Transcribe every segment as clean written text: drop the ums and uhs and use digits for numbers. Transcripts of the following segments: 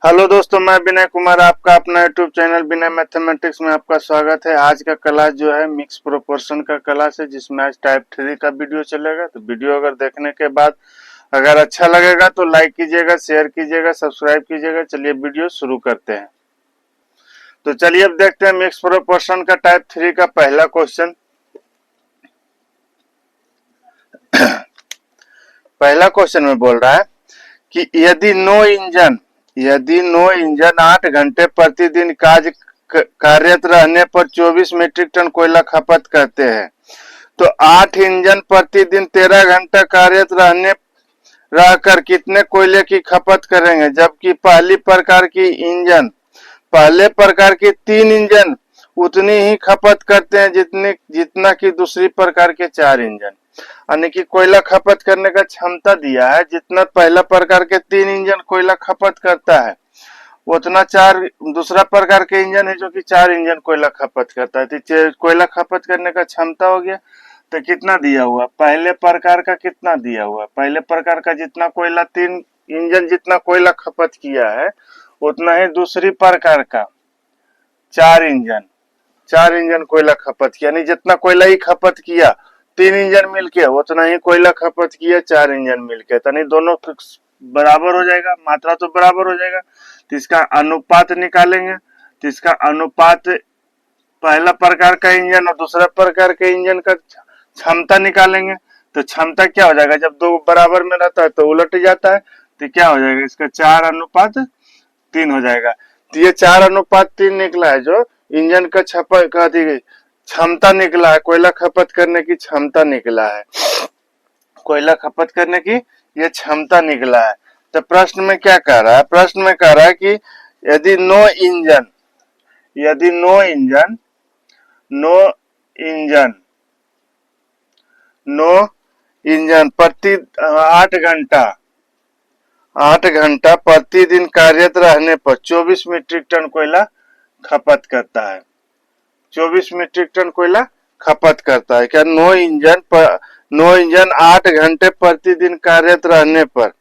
Hello दोस्तों, मैं विनय कुमार आपका अपना यूट्यूब चैनल विनय मैथमेटिक्स में आपका स्वागत है। आज का क्लास जो है मिक्स प्रोपोर्शन का क्लास है, जिसमें आज टाइप 3 का वीडियो चलेगा। तो वीडियो अगर देखने के बाद अगर अच्छा लगेगा तो लाइक कीजिएगा, शेयर कीजिएगा, सब्सक्राइब कीजिएगा। चलिए वीडियो शुरू करते हैं। तो चलिए अब देखते हैं मिक्स प्रोपोर्शन का टाइप 3 का पहला क्वेश्चन। पहला क्वेश्चन में बोल रहा है कि यदि नो इंजन 8 घंटे प्रतिदिन कार्यरत रहने पर 24 मीट्रिक टन कोयला खपत करते हैं, तो 8 इंजन प्रतिदिन 13 घंटा कार्यरत रहकर कितने कोयले की खपत करेंगे? जबकि पहले प्रकार की 3 इंजन उतनी ही खपत करते हैं जितना कि दूसरी प्रकार के 4 इंजन। यानी कि कोयला खपत करने का क्षमता दिया है, जितना पहला प्रकार के 3 इंजन कोयला खपत करता है उतना दूसरा प्रकार के इंजन है जो कि 4 इंजन कोयला खपत करता है। तो कोयला खपत करने का क्षमता हो गया। तो कितना दिया हुआ? पहले प्रकार का कितना दिया हुआ? पहले प्रकार का जितना कोयला 3 इंजन जितना कोयला खपत किया है उतना ही दूसरी प्रकार का 4 इंजन कोयला खपत किया। यानी जितना कोयला ही खपत किया 3 इंजन मिलके उतना ही कोयला खपत किया 4 इंजन मिलके। यानी दोनों बराबर हो जाएगा, मात्रा तो बराबर हो जाएगा। तो इसका अनुपात निकालेंगे। तो इसका अनुपात पहला प्रकार का इंजन और दूसरा प्रकार के इंजन का क्षमता निकालेंगे। तो क्षमता क्या हो जाएगा? जब दो बराबर में रहता है तो उलट जाता है। तो क्या हो जाएगा? इसका 4:3 हो जाएगा। तो ये 4:3 निकला है, जो इंजन का क्षमता निकला है, कोयला खपत करने की क्षमता निकला है। कोयला खपत करने की ये क्षमता निकला है। तो प्रश्न में क्या कह रहा है? प्रश्न में कह रहा है कि यदि नो इंजन प्रति 8 घंटा प्रतिदिन कार्यरत रहने पर 24 मीट्रिक टन कोयला खपत करता है। 24 मीट्रिक टन कोयला खपत करता है। क्या नो इंजन 8 घंटे प्रतिदिन कार्यरत रहने पर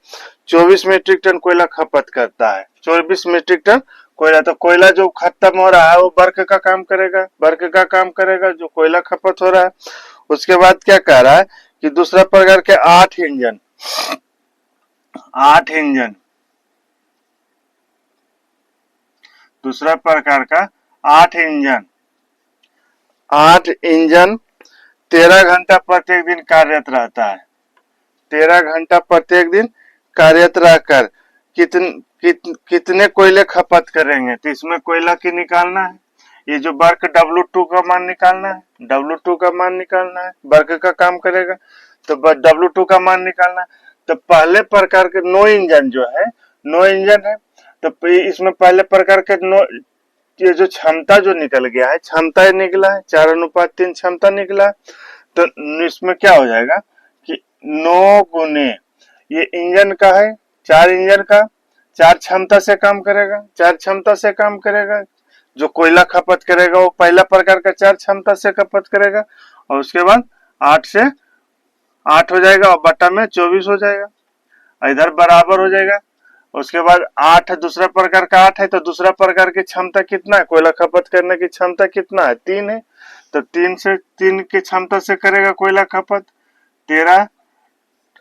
24 मीट्रिक टन कोयला खपत करता है। 24 मीट्रिक टन कोयला। तो कोयला जो खत्म हो रहा है वो वर्क का काम करेगा जो कोयला खपत हो रहा है। उसके बाद क्या कह रहा है कि दूसरा प्रकार के 8 इंजन दूसरा प्रकार का 8 इंजन 13 घंटा प्रत्येक दिन कार्यरत रहता है। 13 घंटा प्रत्येक दिन कार्यरत रहकर कितने कोयले खपत करेंगे? तो इसमें कोयला की निकालना है। ये जो वर्क W2 का मान निकालना है, वर्क का काम करेगा तो W2 का मान निकालना है। तो पहले प्रकार के 9 इंजन है। तो इसमें पहले प्रकार के ये जो क्षमता जो निकल गया है, क्षमता निकला है 4:3 क्षमता निकला है। तो इसमें क्या हो जाएगा कि 9 गुने ये इंजन का है, 4 इंजन का 4 क्षमता से काम करेगा। जो कोयला खपत करेगा वो पहला प्रकार का 4 क्षमता से खपत करेगा और उसके बाद 8 से 8 हो जाएगा और बटा में 24 हो जाएगा। इधर बराबर हो जाएगा। उसके बाद 8 दूसरा प्रकार का 8 है, तो दूसरा प्रकार की क्षमता कितना है? कोयला खपत करने की क्षमता कितना है? 3 है। तो 3 की क्षमता से करेगा कोयला खपत 13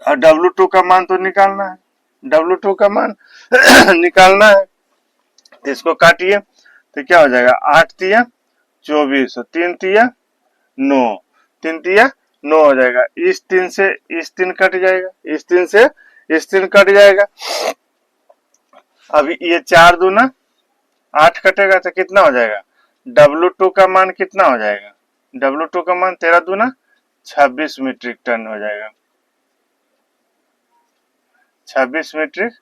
और W2 का मान तो निकालना है। W2 का मान निकालना है। तो इसको काटिए तो क्या हो जाएगा? 8 तिया 24 और 3 तिया 9, 3 तिया 9 हो जाएगा। इस 3 से इस 3 कट जाएगा, इस 3 से इस 3 कट जाएगा। अभी ये 4 दूना 8 कटेगा तो कितना हो जाएगा? W2 का मान कितना हो जाएगा? W2 का मान 13 दूना 26 मीट्रिक टन हो जाएगा। 26 मीट्रिक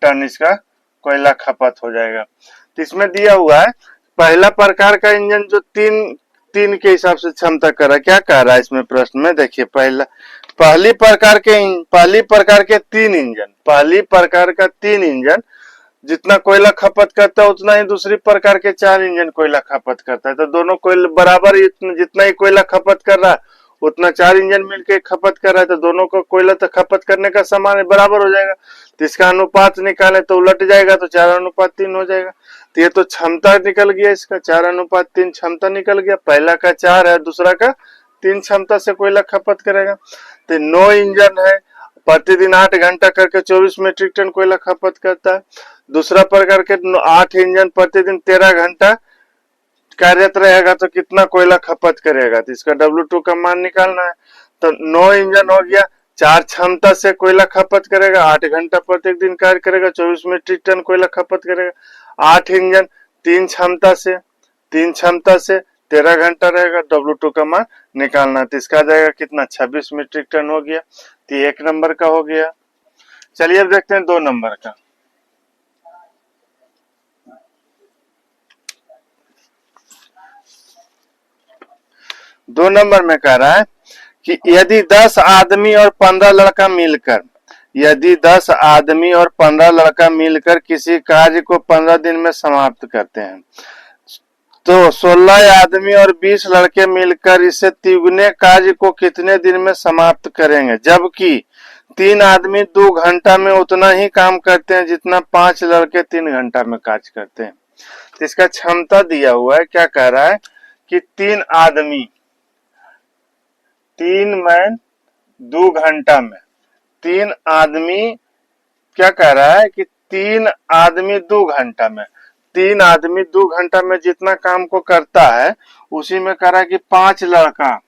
टन इसका कोयला खपत हो जाएगा। तो इसमें दिया हुआ है पहला प्रकार का इंजन जो 3 के हिसाब से क्षमता कर रहा है। क्या कह रहा है इसमें प्रश्न में? देखिए, पहली प्रकार के 3 इंजन जितना कोयला खपत करता है उतना ही दूसरी प्रकार के 4 इंजन कोयला खपत करता है। तो दोनों कोयला बराबर जितना ही कोयला खपत कर रहा है उतना 4 इंजन मिलके खपत कर रहा है, तो दोनों को कोयला तो खपत करने का सामान बराबर हो जाएगा। तो इसका अनुपात निकाले तो उलट जाएगा, तो 4:3 हो जाएगा। तो ये तो क्षमता निकल गया, इसका 4:3 क्षमता निकल गया। पहला का 4 है, दूसरा का 3 क्षमता से कोयला खपत करेगा। तो 9 इंजन है, प्रतिदिन 8 घंटा करके 24 मीट्रिक टन कोयला खपत करता है। दूसरा प्रकार के 8 इंजन प्रतिदिन 13 घंटा कार्यरत रहेगा, तो कितना कोयला खपत करेगा। तो इसका W2 का मान निकालना है। तो 9 इंजन हो गया, 4 क्षमता से कोयला खपत करेगा, 8 घंटा प्रत्येक दिन कार्य करेगा, 24 मीट्रिक टन कोयला खपत करेगा। 8 इंजन 3 क्षमता से 13 घंटा रहेगा, W2 का मान निकालना है। तो इसका जाएगा कितना, 26 मीट्रिक टन हो गया। तो 1 नंबर का हो गया। चलिए अब देखते हैं 2 नंबर का। दो नंबर में कह रहा है कि यदि 10 आदमी और 15 लड़का मिलकर, यदि 10 आदमी और 15 लड़का मिलकर किसी कार्य को 15 दिन में समाप्त करते हैं, तो 16 आदमी और 20 लड़के मिलकर इसे तिगुने कार्य को कितने दिन में समाप्त करेंगे। जबकि 3 आदमी 2 घंटा में उतना ही काम करते हैं जितना 5 लड़के 3 घंटा में कार्य करते हैं। तो इसका क्षमता दिया हुआ है, क्या कह रहा है कि 3 आदमी 3 मैन 2 घंटा में, 3 आदमी क्या कह रहा है कि 3 आदमी 2 घंटा में, 3 आदमी 2 घंटा में जितना काम को करता है, उसी में कह रहा है कि 5 लड़का,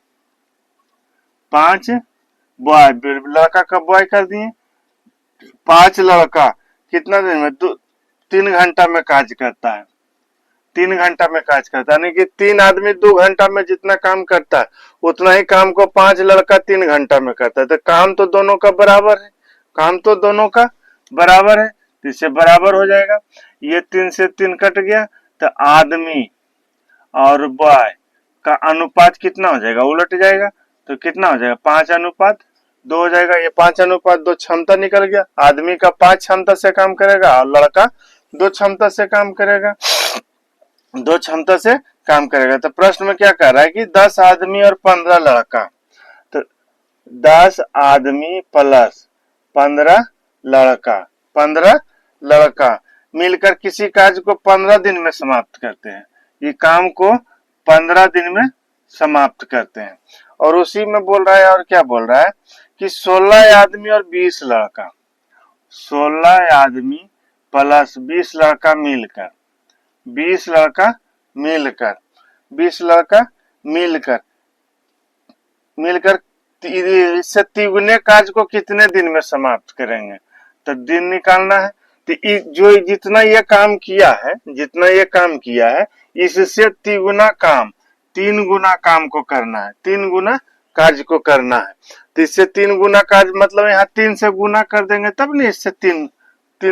5 बॉय, लड़का का बॉय कर दिए, 5 लड़का कितना दिन में, 3 घंटा में कार्य करता है, 3 घंटा में कार्य करता है। यानी कि 3 आदमी 2 घंटा में जितना काम करता है, उतना ही काम को 5 लड़का 3 घंटा में करता है। तो काम तो दोनों का बराबर है, काम तो दोनों का बराबर है, तो इससे बराबर हो जाएगा। ये 3 से 3 कट गया, तो आदमी और बॉय का अनुपात कितना हो जाएगा, उलट जाएगा। तो कितना हो जाएगा, 5:2 हो जाएगा। ये 5:2 क्षमता निकल गया। आदमी का 5 क्षमता से काम करेगा और लड़का 2 क्षमता से काम करेगा, 2 क्षमता से काम करेगा। तो प्रश्न में क्या कह रहा है कि 10 आदमी और 15 लड़का, तो 10 आदमी प्लस 15 लड़का मिलकर किसी कार्य को 15 दिन में समाप्त करते हैं। ये काम को 15 दिन में समाप्त करते हैं। और उसी में बोल रहा है, और क्या बोल रहा है कि 16 आदमी और 20 लड़का, 16 आदमी प्लस 20 लड़का मिलकर, 20 लड़का मिलकर इससे तिगुने कार्य को कितने दिन में समाप्त करेंगे। तो दिन निकालना है। तो जो जितना ये काम किया है, इससे तिगुना काम, 3 गुना काम को करना है, 3 गुना कार्य को करना है। तो इससे 3 गुना कार्य मतलब यहाँ 3 से गुना कर देंगे तब नहीं, इससे 3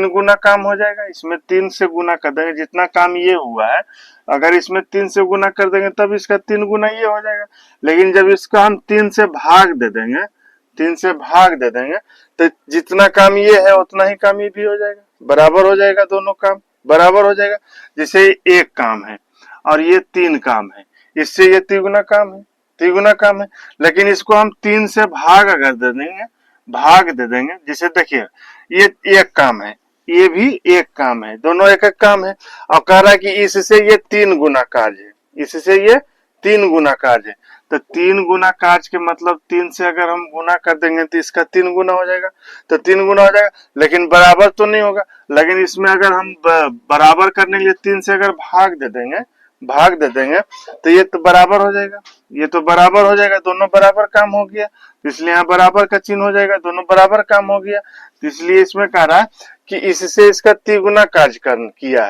गुना काम हो जाएगा। इसमें 3 से गुना कर देंगे, जितना काम ये हुआ है अगर इसमें 3 से गुना कर देंगे तब इसका 3 गुना ये हो जाएगा। लेकिन जब इसका हम 3 से भाग दे देंगे, तो जितना काम ये है उतना ही काम ये भी हो जाएगा, बराबर हो जाएगा, दोनों काम बराबर हो जाएगा। जैसे 1 काम है और ये 3 काम है, इससे ये तिगुना काम है। लेकिन इसको हम 3 से भाग अगर दे देंगे, जैसे देखिए ये 1 काम है, ये भी 1 काम है, दोनों एक काम है। और कह रहा है कि इससे ये 3 गुना कार्य है, तो 3 गुना कार्य के मतलब 3 से अगर हम गुना कर देंगे तो इसका 3 गुना हो जाएगा, तो 3 गुना हो जाएगा। लेकिन बराबर तो नहीं होगा, लेकिन इसमें अगर हम बराबर करने के लिए 3 से अगर भाग दे देंगे तो ये तो बराबर हो जाएगा, दोनों बराबर काम हो गया। इसलिए यहाँ बराबर का चिन्ह हो जाएगा, दोनों बराबर काम हो गया। इसलिए इसमें कह रहा है कि इससे इसका तिगुना कार्य किया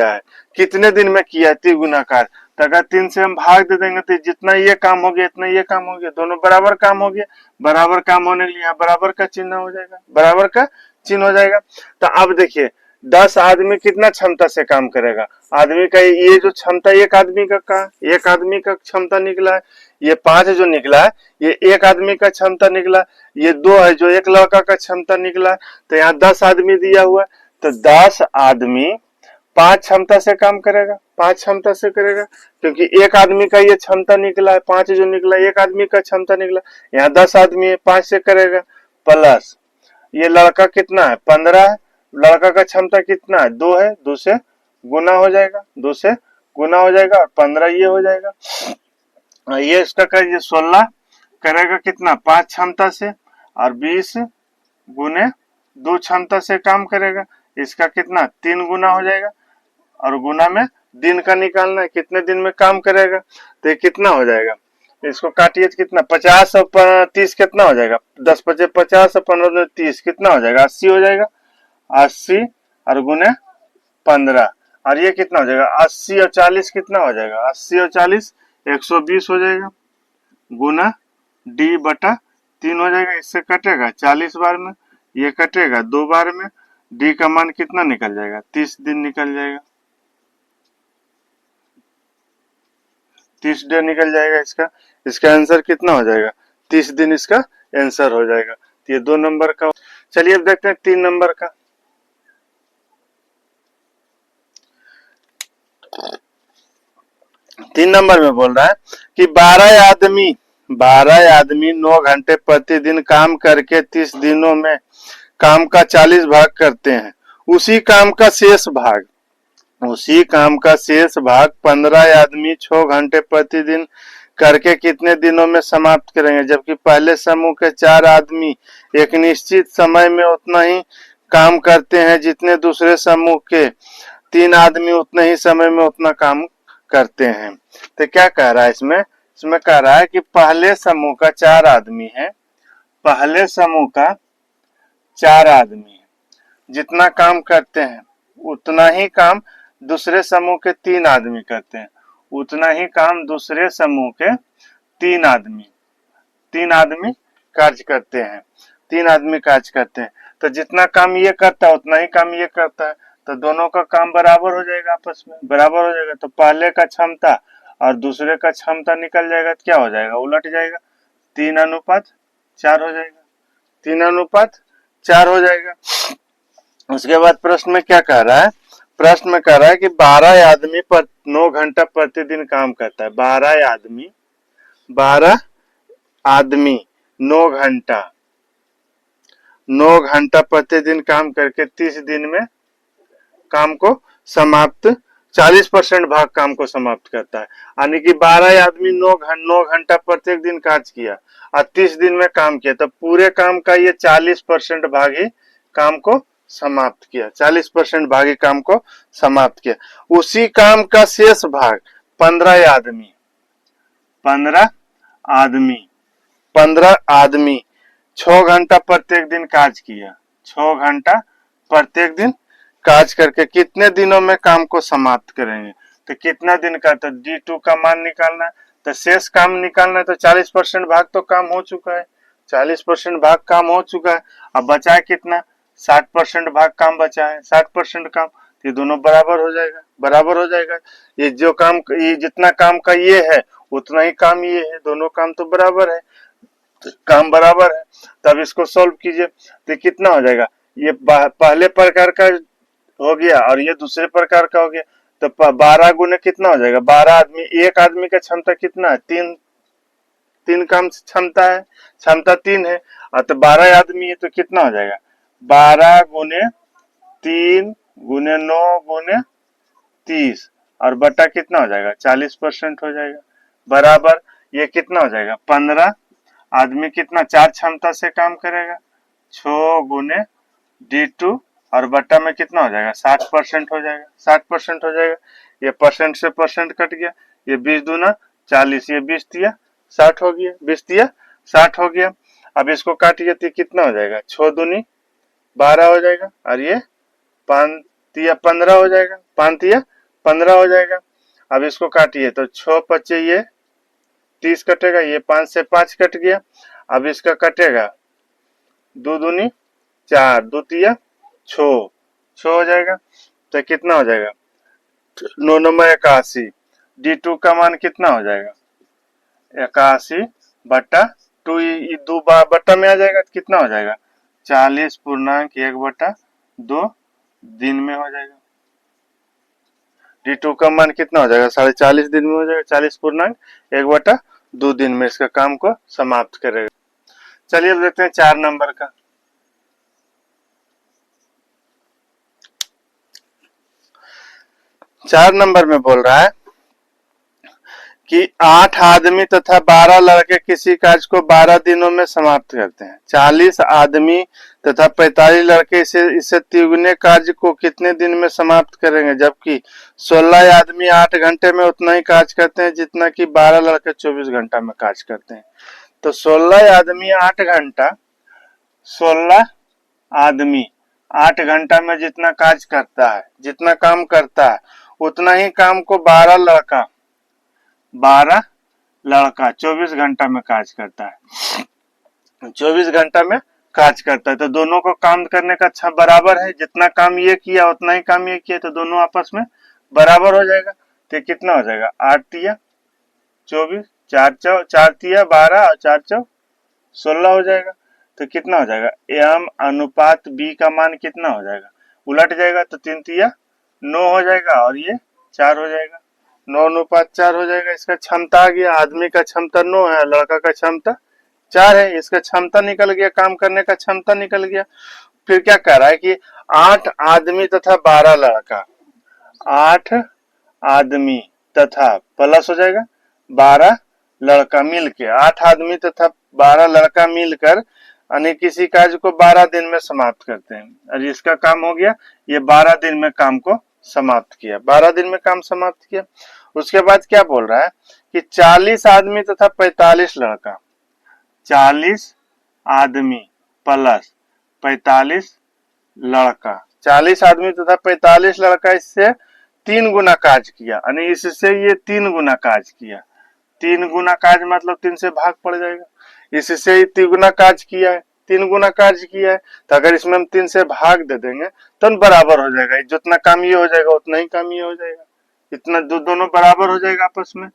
है, कितने दिन में किया है तिगुना कार्य। तो अगर 3 से हम भाग दे देंगे तो जितना ये काम हो गया इतना ये काम हो गया, दोनों बराबर काम हो गया। बराबर काम होने के लिए यहाँ बराबर का चिन्ह हो जाएगा, तो अब देखिए 10 आदमी कितना क्षमता से काम करेगा। आदमी का ये जो क्षमता एक आदमी का क्षमता निकला है, ये 5 जो निकला है ये 1 आदमी का क्षमता निकला, ये 2 है जो 1 लड़का का क्षमता निकला। तो यहाँ 10 आदमी दिया हुआ है, तो 10 आदमी 5 क्षमता से काम करेगा, 5 क्षमता से करेगा, क्योंकि एक आदमी का ये क्षमता निकला है, 5 जो निकला, एक आदमी का क्षमता निकला, यहाँ 10 आदमी है, 5 से करेगा, प्लस ये लड़का कितना है, 15 है, लड़का का क्षमता कितना है, 2 है, 2 से गुना हो जाएगा, 2 से गुना हो जाएगा, और 15 ये हो जाएगा, ये इसका कर, ये 16 करेगा कितना, 5 क्षमता से, और 20 गुने 2 क्षमता से काम करेगा, इसका कितना 3 गुना हो जाएगा, और गुना में दिन का निकालना है, कितने दिन में काम करेगा, तो ये कितना हो जाएगा, इसको काटिए तो कितना, 50 और 30 कितना हो जाएगा, 10 पचे 50 और 15 30 कितना हो जाएगा, 80 हो जाएगा, 80 और गुने 15, और ये कितना हो जाएगा, 80 और 40 कितना हो जाएगा, 80 और 40 120 हो जाएगा, गुना डी बटा 3 हो जाएगा, इससे कटेगा 40 बार में, ये कटेगा 2 बार में, डी का मान कितना निकल जाएगा, 30 दिन निकल जाएगा, 30 डे निकल जाएगा इसका, इसका आंसर कितना हो जाएगा, 30 दिन इसका आंसर हो जाएगा। तो ये 2 नंबर का। चलिए अब देखते हैं 3 नंबर का। तीन नंबर में बोल रहा है कि 12 आदमी 9 घंटे प्रतिदिन काम करके 30 दिनों में काम का 40 भाग करते हैं। उसी काम का शेष भाग 15 आदमी 6 घंटे प्रतिदिन करके कितने दिनों में समाप्त करेंगे, जबकि पहले समूह के 4 आदमी एक निश्चित समय में उतना ही काम करते हैं जितने दूसरे समूह के 3 आदमी उतने ही समय में उतना काम करते हैं। तो क्या कह रहा है इसमें कह रहा है कि पहले समूह का 4 आदमी है, पहले समूह का 4 आदमी है, जितना काम करते हैं उतना ही काम दूसरे समूह के 3 आदमी करते हैं, उतना ही काम दूसरे समूह के 3 आदमी कार्य करते हैं, 3 आदमी कार्य करते हैं। तो जितना काम ये करता है उतना ही काम ये करता है, तो दोनों का काम बराबर हो जाएगा, आपस में बराबर हो जाएगा। तो पहले का क्षमता और दूसरे का क्षमता निकल जाएगा, तो क्या हो जाएगा, उलट जाएगा, 3:4 हो जाएगा, 3:4 हो जाएगा। उसके बाद प्रश्न में क्या कह रहा है, प्रश्न में कह रहा है कि 12 आदमी पर 9 घंटा प्रतिदिन काम करता है, 12 आदमी 9 घंटा प्रतिदिन काम करके 30 दिन में काम को समाप्त 40% भाग काम को समाप्त करता है। यानी कि 12 आदमी 9 घंटा प्रत्येक दिन कार्य किया और 30 दिन में काम किया, तो पूरे काम का ये 40% भाग ही काम को समाप्त किया, 40% भाग ही काम को समाप्त किया। उसी काम का शेष भाग 15 आदमी 6 घंटा प्रत्येक दिन कार्य किया, 6 घंटा प्रत्येक दिन कार्य करके कितने दिनों में काम को समाप्त करेंगे। तो कितना दिन का, तो D2 का मान निकालना है, तो शेष काम निकालना है, तो 40% भाग तो काम हो चुका है, 40% भाग काम हो चुका है, अब बचा है कितना, 60% भाग काम बचा है, 60% काम, ये दोनों बराबर हो जाएगा। ये जो काम, ये जितना काम का ये है उतना ही काम ये है, दोनों काम तो बराबर है, काम बराबर है। तब इसको सॉल्व कीजिए, तो कितना हो जाएगा, ये पहले प्रकार का हो गया और ये दूसरे प्रकार का हो गया, तो 12 गुने कितना हो जाएगा, 12 आदमी, एक आदमी का क्षमता कितना है, 3 काम क्षमता है, क्षमता 3 है, और तो 12 आदमी है, तो कितना हो जाएगा, 12 गुने 3 गुने 9 गुने 30 और बटा कितना हो जाएगा, 40% हो जाएगा, बराबर ये कितना हो जाएगा, 15 आदमी कितना 4 क्षमता से काम करेगा, 6 गुने D2 और बट्टा में कितना हो जाएगा, 60% हो जाएगा, 60% हो जाएगा। ये परसेंट से परसेंट कट गया, ये 20 दूना 40, ये 20 दिया 60 हो गया, 20 दिया 60 हो गया। अब इसको काटिए तो कितना हो जाएगा, 6 दूनी 12 हो जाएगा, और ये 5 दिया 15 हो जाएगा, 5 दिया 15 हो जाएगा। अब इसको काटिए तो 6 पचे ये 30 कटेगा, ये 5 से 5 कट गया। अब इसका कटेगा 2 दूनी 4, 2 तिया 6 हो जाएगा, तो कितना हो जाएगा, 9 नंबर 81, D2 का मान कितना हो जाएगा, 81 बट्टा 2, 2 बट्टा में आ जाएगा, तो कितना हो जाएगा, 40.1/2 दिन में हो जाएगा। D2 का मान कितना हो जाएगा, 40.5 दिन में हो जाएगा, 40.1/2 दिन में इसका काम को समाप्त करेगा। चलिए अब देखते हैं 4 नंबर का। 4 नंबर में बोल रहा है कि 8 आदमी तथा 12 लड़के किसी कार्य को 12 दिनों में समाप्त करते हैं। 40 आदमी तथा 45 लड़के इसे तिगुने कार्य को कितने दिन में समाप्त करेंगे, जबकि 16 आदमी 8 घंटे में उतना ही कार्य करते हैं जितना कि 12 लड़के 24 घंटा में कार्य करते हैं। तो 16 आदमी 8 घंटा, 16 आदमी 8 घंटा में जितना कार्य करता है, जितना काम करता है, उतना ही काम को 12 लड़का 24 घंटा में कार्य करता है, 24 घंटा में कार्य करता है। तो दोनों को काम करने का अच्छा बराबर है, जितना काम ये किया उतना ही काम ये किया, तो दोनों आपस में बराबर हो जाएगा। तो कितना हो जाएगा, 8 तिया 24, 4 तिया 12 और 4 चौ 16 हो जाएगा। तो कितना हो जाएगा, m अनुपात b का मान कितना हो जाएगा, उलट जाएगा, तो 3 तिया 9 हो जाएगा और ये 4 हो जाएगा, 9 अनुपात 4 हो जाएगा। इसका क्षमता आ गया, आदमी का क्षमता 9 है, लड़का का क्षमता 4 है, इसका क्षमता निकल गया, काम करने का क्षमता निकल गया। फिर क्या कह रहा है कि 8 आदमी तथा 12 लड़का, 8 आदमी तथा प्लस हो जाएगा 12 लड़का मिलके, 8 आदमी तथा 12 लड़का मिलकर यानी किसी कार्य को 12 दिन में समाप्त करते हैं। और इसका काम हो गया, ये 12 दिन में काम को समाप्त किया, 12 दिन में काम समाप्त किया। उसके बाद क्या बोल रहा है कि 40 आदमी तथा 45 लड़का, 40 आदमी प्लस 45 लड़का, 40 आदमी तथा 45 लड़का इससे 3 गुना कार्य किया, यानी इससे ये 3 गुना कार्य किया। 3 गुना कार्य मतलब 3 से भाग पड़ जाएगा, इससे ही 3 गुना कार्य किया है, 3 गुना कार्य किया है। तो अगर इसमें हम 3 से भाग दे देंगे तो बराबर हो जाएगा, जितना काम ये हो जाएगा उतना ही काम ये हो जाएगा, इतना दोनों बराबर हो जाएगा आपस में।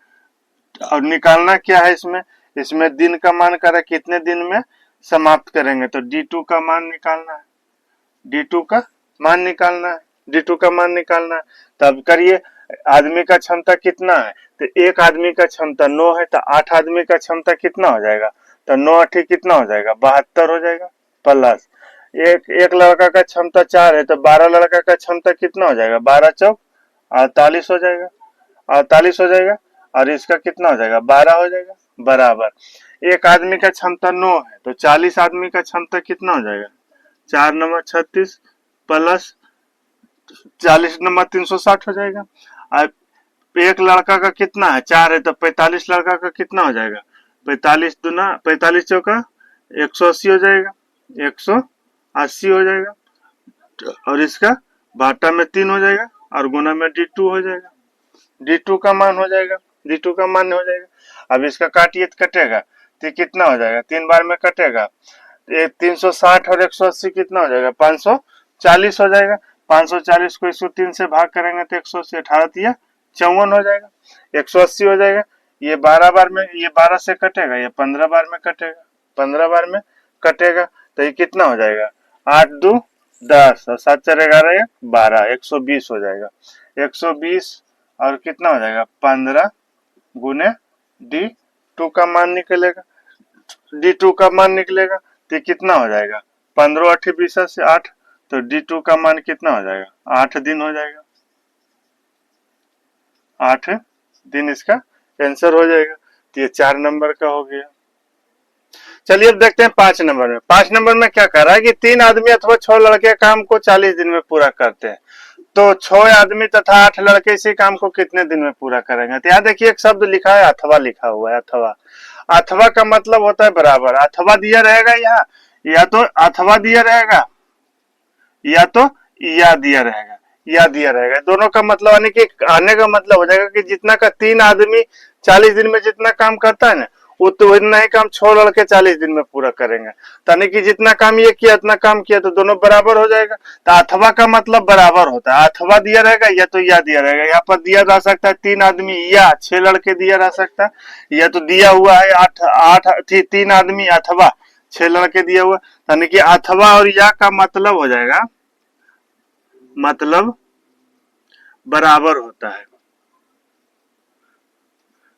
और निकालना क्या है इसमें दिन का मान कर कितने दिन में समाप्त करेंगे, तो D2 का मान निकालना है, D2 का मान निकालना है, D2 का मान निकालना है। तब करिए, आदमी का क्षमता कितना है, तो एक आदमी का क्षमता 9 है, तो 8 आदमी का क्षमता कितना हो जाएगा, तो 9 8 कितना हो जाएगा, 72 हो जाएगा, प्लस एक लड़का का क्षमता 4 है, तो 12 लड़का का क्षमता कितना हो जाएगा, 12 चौक 48 हो जाएगा, 48 हो जाएगा, और इसका कितना हो जाएगा, 12 हो जाएगा, बराबर। एक आदमी का क्षमता 9 है, तो 40 आदमी का क्षमता कितना हो जाएगा, 4 नंबर 36 प्लस 40 नंबर 360 हो जाएगा। अब एक लड़का का कितना है, 4 है, तो 45 लड़का का कितना हो जाएगा, 45 दूना 45 चौका 180 हो जाएगा, 180 हो जाएगा, और इसका बाटा में 3 हो जाएगा और गुना में D2 हो जाएगा, D2 का मान हो जाएगा, D2 का मान हो जाएगा। अब इसका काटिए तो कटेगा, तो कितना हो जाएगा, 3 बार में कटेगा, 360 और 180 कितना हो जाएगा, 540 हो जाएगा। 540 को 103 से भाग करेंगे तो 180, 18 तिया 54 हो जाएगा, 180 हो जाएगा। ये 12 बार में, ये 12 से कटेगा, ये 15 बार में कटेगा, 15 बार में कटेगा, तो ये कितना हो जाएगा, 8 2 10 और 7 4 11 12, 120 हो जाएगा, 120 और कितना हो जाएगा, 15 गुने D2 का मान निकलेगा, D2 का मान निकलेगा, तो कितना हो जाएगा, 15 8 20 से 8, तो D2 का मान कितना हो जाएगा, 8 दिन हो जाएगा, 8 दिन इसका आंसर हो जाएगा। तो ये 4 नंबर का हो गया। चलिए अब देखते हैं 5 नंबर में। 5 नंबर में क्या कर रहा है कि 3 आदमी अथवा 6 लड़के काम को 40 दिन में पूरा करते हैं, तो 6 आदमी तथा 8 लड़के इसी काम को कितने दिन में पूरा करेंगे। तो यहाँ देखिए एक शब्द लिखा है, अथवा लिखा हुआ है, अथवा। अथवा का मतलब होता है बराबर, अथवा दिया रहेगा यहाँ, या तो अथवा दिया रहेगा या तो या दिया रहेगा, या दिया रहेगा, दोनों का मतलब आने के आने का मतलब हो जाएगा कि जितना का 3 आदमी 40 दिन में जितना काम करता है ना, उतना ही काम 6 लड़के 40 दिन में पूरा करेंगे, यानी कि जितना काम ये किया उतना काम किया, तो दोनों बराबर हो जाएगा। तो अथवा का मतलब बराबर होता है, अथवा दिया रहेगा या तो या दिया रहेगा। यहाँ पर दिया जा सकता है 3 आदमी या 6 लड़के दिया जा सकता है, या तो दिया हुआ है 3 आदमी अथवा 6 लड़के दिया हुआ, यानी कि अथवा और या का मतलब हो जाएगा, मतलब बराबर होता है,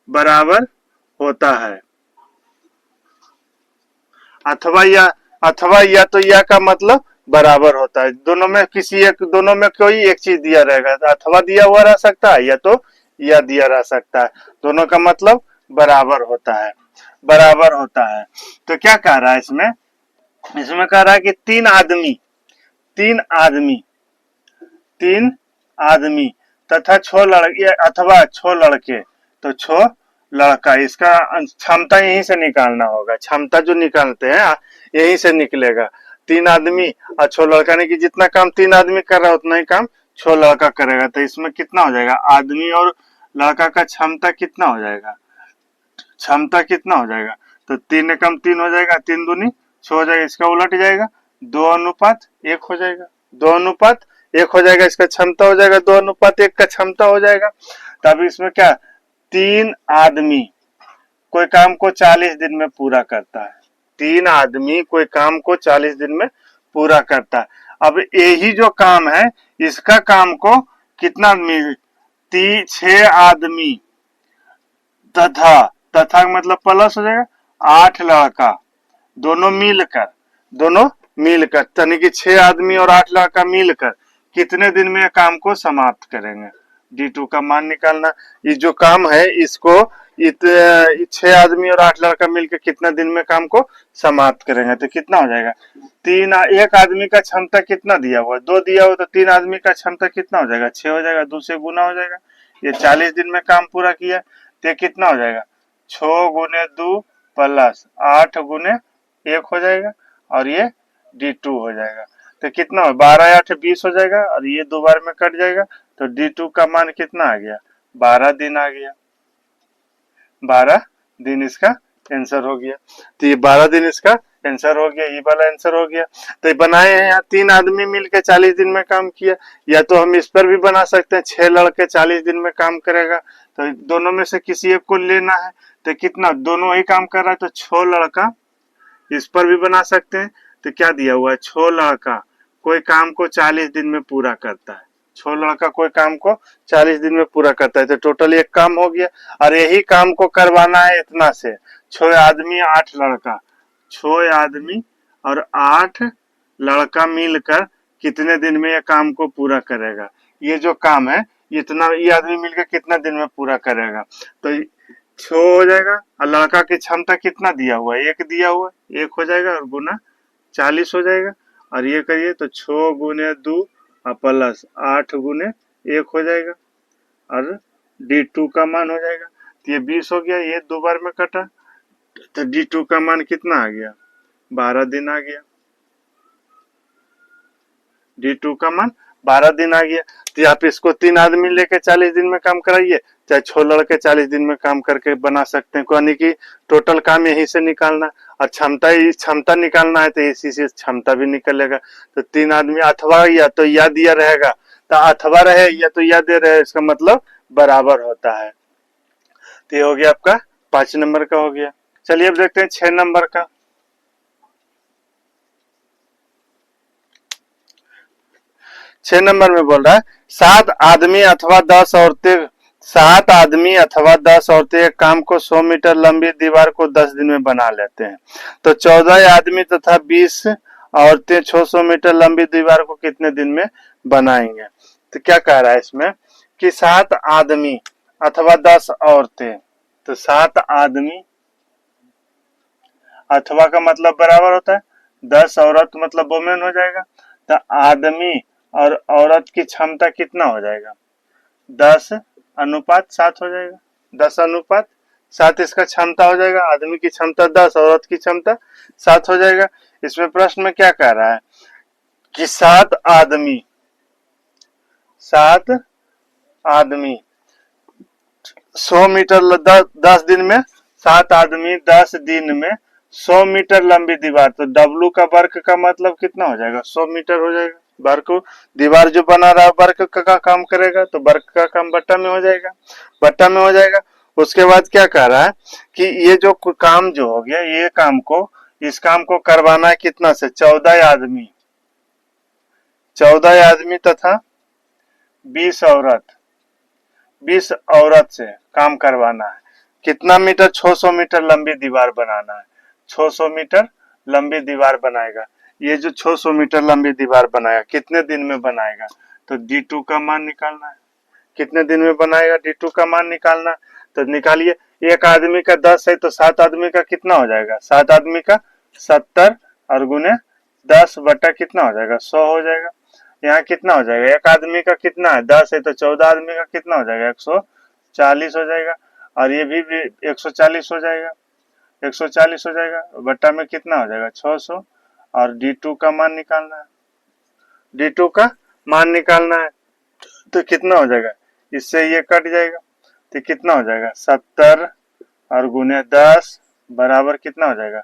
बराबर होता है। अथवा या तो या का मतलब बराबर होता है, दोनों में किसी एक, दोनों में कोई एक चीज दिया रहेगा, तो अथवा दिया हुआ रह सकता है या तो या दिया रह सकता है, दोनों का मतलब बराबर होता है, बराबर होता है। तो क्या कह रहा है इसमें, इसमें कह रहा है कि तीन आदमी तीन आदमी तथा 6 लड़के अथवा 6 लड़के, तो 6 लड़का, इसका क्षमता यहीं से निकालना होगा, क्षमता जो निकालते हैं यहीं से निकलेगा। 3 आदमी और 6 लड़का, ने कि जितना काम 3 आदमी कर रहा है उतना ही काम 6 लड़का करेगा, तो इसमें कितना हो जाएगा, आदमी और लड़का का क्षमता कितना हो जाएगा, क्षमता कितना हो जाएगा, तो 3 कम 3 हो जाएगा, 3 दूनी 6 हो जाएगा, इसका उलट जाएगा, 2:1 हो जाएगा, 2:1 हो जाएगा, इसका क्षमता हो जाएगा 2:1 का क्षमता हो जाएगा। तब इसमें क्या, 3 आदमी कोई काम को 40 दिन में पूरा करता है, 3 आदमी कोई काम को 40 दिन में पूरा करता है। अब यही जो काम है इसका काम को कितना आदमी, 6 आदमी तथा, तथा मतलब प्लस हो जाएगा 8 लड़का, दोनों मिलकर यानी कि 6 आदमी और 8 लड़का मिलकर कितने दिन में काम को समाप्त करेंगे। D2 का मान निकालना, ये जो काम है इसको 6 आदमी और 8 लड़का मिलकर कितना दिन में काम को समाप्त करेंगे, तो कितना हो जाएगा, एक आदमी का क्षमता कितना दिया हुआ है, 2 दिया हुआ, तो 3 आदमी का क्षमता कितना हो जाएगा, 6 हो जाएगा, 2 से गुना हो जाएगा, ये 40 दिन में काम पूरा किया, तो कितना हो जाएगा, 6 गुने 2 प्लस 8 गुने 1 हो जाएगा, और ये D2 हो जाएगा, तो कितना हो, 12 8 20 हो जाएगा, और ये 2 बार में कट जाएगा, तो D2 का मान कितना आ गया, 12 दिन आ गया, 12 दिन इसका आंसर हो गया। तो ये 12 दिन इसका आंसर हो गया, ये वाला आंसर हो गया। तो ये बनाए हैं यहाँ 3 आदमी मिलकर 40 दिन में काम किया, या तो हम इस पर भी बना सकते हैं 6 लड़के 40 दिन में काम करेगा, तो दोनों में से किसी एक को लेना है, तो कितना, दोनों ही काम कर रहा है, तो 6 लड़का, इस पर भी बना सकते हैं, तो क्या दिया हुआ है, 6 लड़का कोई काम को 40 दिन में पूरा करता है, 6 लड़का कोई काम को 40 दिन में पूरा करता है, तो टोटल एक काम हो गया, और यही काम को करवाना है इतना से, 6 आदमी 8 लड़का, 6 आदमी और 8 लड़का मिलकर कितने दिन में ये काम को पूरा करेगा, ये जो काम है इतना, ये आदमी मिलकर कितना दिन में पूरा करेगा, तो 6 हो जाएगा, और लड़का की क्षमता कितना दिया हुआ है, 1 दिया हुआ है, 1 हो जाएगा, और गुना 40 हो जाएगा, और ये करिए तो 6 गुने 2 और प्लस 8 गुने 1 हो जाएगा, और D2 का मान हो जाएगा, तो ये 20 हो गया, ये 2 बार में कटा, तो D2 का मान कितना आ गया, 12 दिन आ गया, D2 का मान 12 दिन आ गया। तो आप इसको 3 आदमी लेके 40 दिन में काम कराइए, चाहे 6 लड़के 40 दिन में काम करके बना सकते हैं, यानी कि टोटल काम यहीं से निकालना, और क्षमता निकालना है, तो इसी से क्षमता भी निकलेगा। तो 3 आदमी अथवा या तो या दिया रहेगा, तो अथवा रहे या तो या दे रहे, इसका मतलब बराबर होता है। तो ये हो गया आपका 5 नंबर का हो गया। चलिए अब देखते हैं 6 नंबर का। 6 नंबर में बोल रहा है 7 आदमी अथवा 10 औरतें, 7 आदमी अथवा 10 औरतें एक काम को 100 मीटर लंबी दीवार को 10 दिन में बना लेते हैं, तो 14 आदमी तथा 20 औरतें 600 मीटर लंबी दीवार को कितने दिन में बनाएंगे। तो क्या कह रहा है इसमें कि 7 आदमी अथवा 10 औरतें, तो 7 आदमी अथवा का मतलब बराबर होता है, 10 औरत मतलब वोमेन हो जाएगा, तो आदमी और औरत की क्षमता कितना हो जाएगा, 10:7 हो जाएगा, 10:7 इसका क्षमता हो जाएगा, आदमी की क्षमता 10, औरत की क्षमता 7 हो जाएगा। इसमें प्रश्न में क्या कह रहा है कि 7 आदमी 100 मीटर 10 दिन में, 7 आदमी 10 दिन में 100 मीटर लंबी दीवार, तो W का वर्ग का मतलब कितना हो जाएगा, 100 मीटर हो जाएगा। वर्ग दीवार जो बना रहा है वर्ग का काम करेगा, तो वर्ग का काम बट्टा में हो जाएगा, बट्टा में हो जाएगा। उसके बाद क्या कह रहा है कि ये जो काम जो हो गया, ये काम को, इस काम को करवाना है कितना से, 14 आदमी तथा 20 औरत से काम करवाना है। कितना मीटर? 600 मीटर लंबी दीवार बनाना है। 600 मीटर लंबी दीवार बनाएगा। ये जो 600 मीटर लंबी दीवार बनाएगा कितने दिन में बनाएगा? तो D2 का मान निकालना है। कितने दिन में बनाएगा? D2 का मान निकालना है। तो निकालिए। एक आदमी का 10 है तो 7 आदमी का कितना हो जाएगा? 7 आदमी का 70 और गुने 10 बटा कितना हो जाएगा? 100 हो जाएगा। यहाँ कितना हो जाएगा? एक आदमी का कितना है? 10 है तो 14 आदमी का कितना हो जाएगा? 140 हो जाएगा। और ये भी 140 हो जाएगा। 140 हो जाएगा बट्टा में कितना हो जाएगा? 600। और D2 का मान निकालना है। D2 का मान निकालना है तो कितना हो जाएगा? इससे ये कट जाएगा तो कितना हो जाएगा? 70 और गुने 10 बराबर कितना हो जाएगा?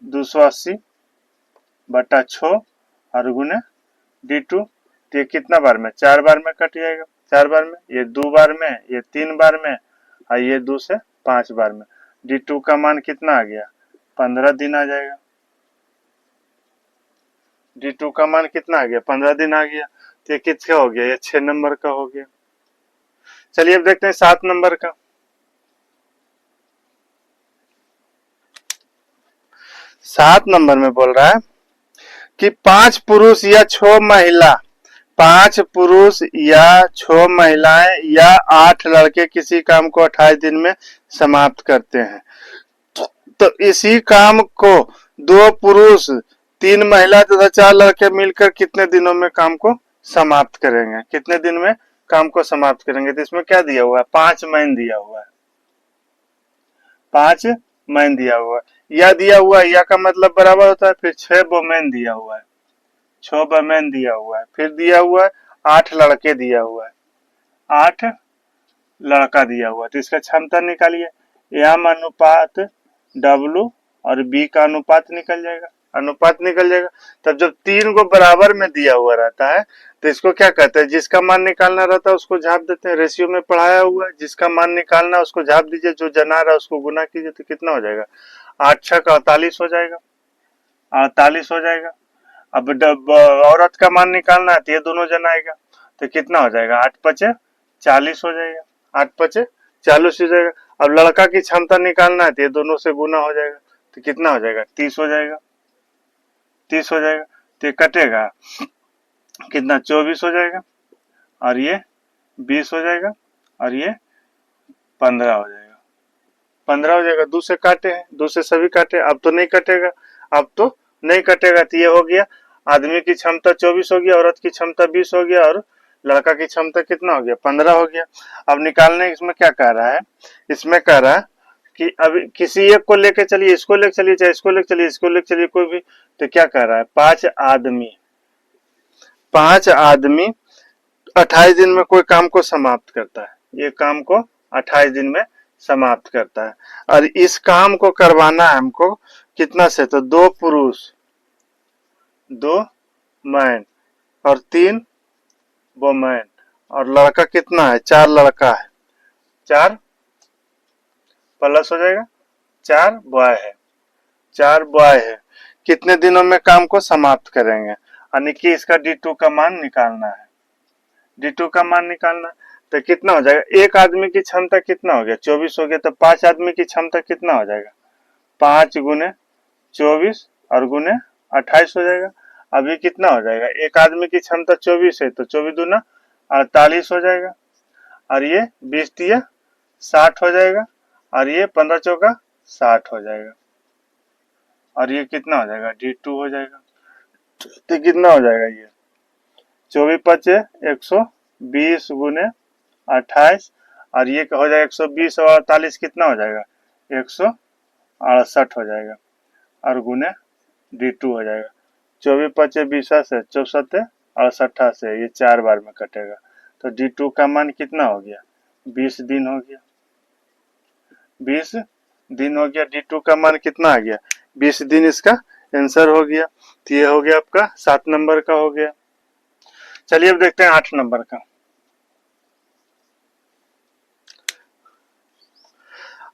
280 बटा 6 और गुने D2। तो ये कितना बार में? 4 बार में कट जाएगा। 4 बार में, ये 2 बार में, ये 3 बार में और ये 2 से 5 बार में। D2 का मान कितना आ गया? 15 दिन आ जाएगा। D2 का मान कितना आ गया? 15 दिन आ गया। तो ये किसका हो गया? ये 6 नंबर का हो गया। चलिए अब देखते हैं 7 नंबर का। 7 नंबर में बोल रहा है कि 5 पुरुष या 6 महिला, 5 पुरुष या 6 महिलाएं या 8 लड़के किसी काम को 28 दिन में समाप्त करते हैं। तो इसी काम को 2 पुरुष, 3 महिला तथा 4 लड़के मिलकर कितने दिनों में काम को समाप्त करेंगे? कितने दिन में काम को समाप्त करेंगे? तो इसमें क्या दिया हुआ है? 5 महीने दिया हुआ है। 5 महीने दिया हुआ है। या दिया हुआ है, या का मतलब बराबर होता है। फिर 6 वोमेन दिया हुआ है। 6 वोमेन दिया हुआ है। फिर दिया हुआ है 8 लड़के दिया हुआ है। 8 लड़का दिया हुआ है। तो इसका क्षमता निकालिए। M अनुपात W और B का अनुपात निकल जाएगा। अनुपात निकल जाएगा। तब जब 3 को बराबर में दिया हुआ रहता है तो इसको क्या कहते हैं? जिसका मान निकालना रहता है उसको झाप देते हैं। रेशियो में पढ़ाया हुआ है, जिसका मान निकालना है उसको झाप दीजिए, जो जना रहा है उसको गुना कीजिए। तो कितना हो जाएगा? 8 6 का 48 हो जाएगा। 48 हो जाएगा। अब औरत का मान निकालना है तो ये दोनों जनाएगा तो कितना हो जाएगा? 8 5 40 हो जाएगा। 8 5 40 हो जाएगा। अब लड़का की क्षमता निकालना है तो ये दोनों से गुना हो जाएगा तो कितना हो जाएगा? 30 हो जाएगा। 30 हो जाएगा। तो ये कटेगा कितना? 24 हो जाएगा और ये 20 हो जाएगा और ये 15 हो जाएगा। 15 हो जाएगा। 2 से काटे हैं, 2 से सभी काटे। अब तो नहीं कटेगा, अब तो नहीं कटेगा। तो ये हो गया। आदमी की क्षमता 24 हो गया, औरत की क्षमता 20 हो गया और लड़का की क्षमता कितना हो गया? 15 हो गया। अब निकालने इसमें क्या कह रहा है? इसमें कह रहा है कि अब किसी एक को लेके चलिए, इसको लेके चलिए, चाहे इसको लेके चलिए, इसको लेके चलिए, कोई भी। तो क्या कह रहा है? 5 आदमी 28 दिन में कोई काम को समाप्त करता है। ये काम को 28 दिन में समाप्त करता है। और इस काम को करवाना है हमको कितना से? तो 2 पुरुष, 2 मैन और 3 वोमेन। और लड़का कितना है? 4 लड़का है। 4 प्लस हो जाएगा 4 बॉय है। 4 बॉय है। कितने दिनों में काम को समाप्त करेंगे? यानी कि इसका D2 का मान निकालना है। D2 का मान निकालना है तो कितना हो जाएगा? एक आदमी की क्षमता कितना हो गया? 24 हो गया। तो 5 आदमी की क्षमता कितना हो जाएगा? 5 गुने 24 और गुने 28 हो जाएगा। अभी कितना हो जाएगा? एक आदमी की क्षमता 24 है तो 24 दूना 48 हो जाएगा और ये 20 दिया 60 हो जाएगा और ये 15 चौका 60 हो जाएगा और ये कितना हो जाएगा? D2 हो जाएगा। तो कितना हो जाएगा? ये 24 5 120 गुने 28 और ये हो जाएगा 120 और 48 कितना हो जाएगा? 168 हो जाएगा और गुने D2 हो जाएगा। 24 5 20 से 64 और 68 से ये 4 बार में कटेगा। तो D2 का मान कितना हो गया? 20 दिन हो गया। 20 दिन हो गया। D2 का मान कितना आ गया? 20 दिन इसका आंसर हो गया। तो ये हो गया आपका 7 नंबर का हो गया। चलिए अब देखते हैं 8 नंबर का।